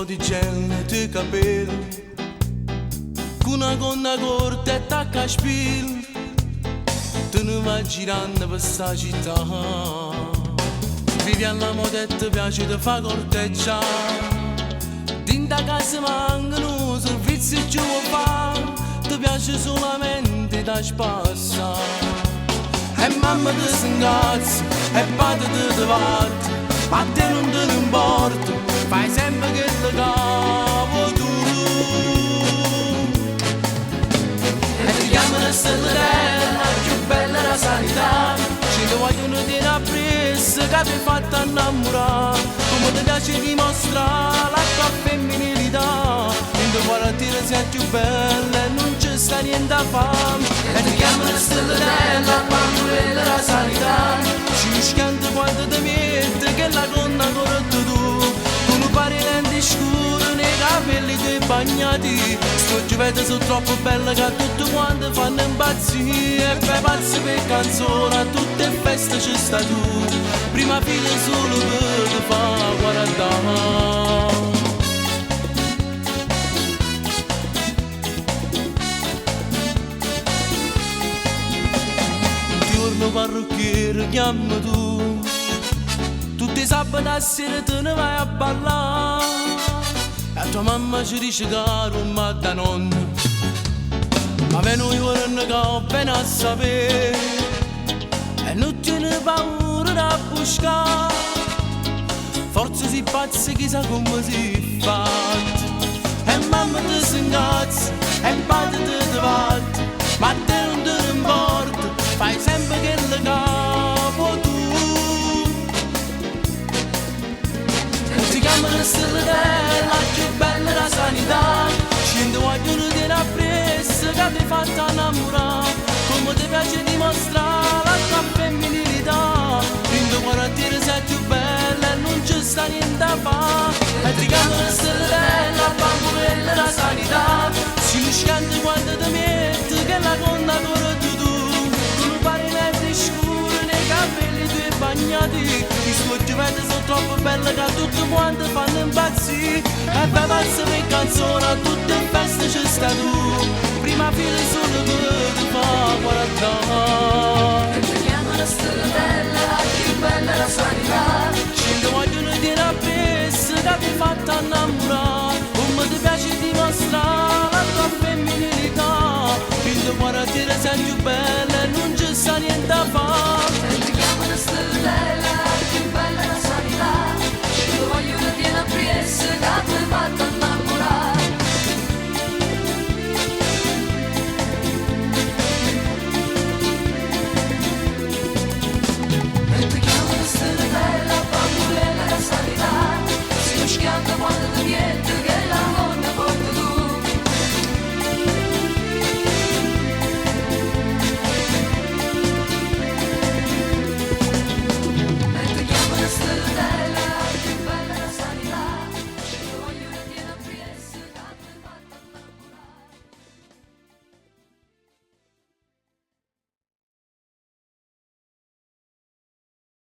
po' di gel nei tuoi capelli, con una gonna corta e tacca a spil, te ne vai girando per sta città. Vivi alla moda e ti piace ti fa corteggiare, dinta casa mancano servizi giù fa, ti piace solamente da spassare. E mamma ti si incazza e padre ti parte, ma a te non te ne importa, fai sempre che ti capo tu. E ti chiamano stellarella, più bella la sanità, ci ti vogliono dire appresso che ti hai fatto innamorare, come ti piace dimostrare la tua femminilità, in tuo quartiere sei più bella e non ci sta niente a fare. E ti chiamano stellarella, bambola la sanità, ci scanta quando ti metti che la gonna corretta tu, come pare lenti scure nei capelli tuoi bagnati, sto giovete sono troppo belle che tutti quanti fanno impazzire, e fai pazzi per canzone, a tutte le feste ci sta tu, prima fila solo per ti fa guardare. Parrucchiere chiama tu, tutti i sabati a sera te ne vai a ballare, e a tua mamma ci dice caro ma da nonna, ma per noi vorremmo che bene a sapere, e non tiene paura da buscare, forse si pazzi chissà come si fa, e mamma ti si incazza e padre ti batte, ma a te non te ne importa, fai sempre che le capo tu. E ti chiamano stellarella, più bella la sanità, ci ti vogliono dire appresso che ti hai fatto innamorare, come ti piace dimostrare la tua femminilità, in tuo quartiere sei più bella e non ci sta niente a fare. E ti chiamano stellarella, bambola la sanità, ci scandi quando ti metti che la gonna corretta tu, scure nei capelli tuoi bagnati, i suoi gioventi sono troppo belle che tutti quanti fanno impazzire, e fai pazzi per canzone, a tutte le feste ci sta tu, prima fila solo per ti fa guardare. E ti chiamano stellarella, più bella la sanità, ci ti vogliono dire appresso che ti hai fatto innamorare, come ti piace dimostrare la tua femminilità, in tuo quartiere sei più bella e non ci sta niente a fare. e ti chiamano stellarella.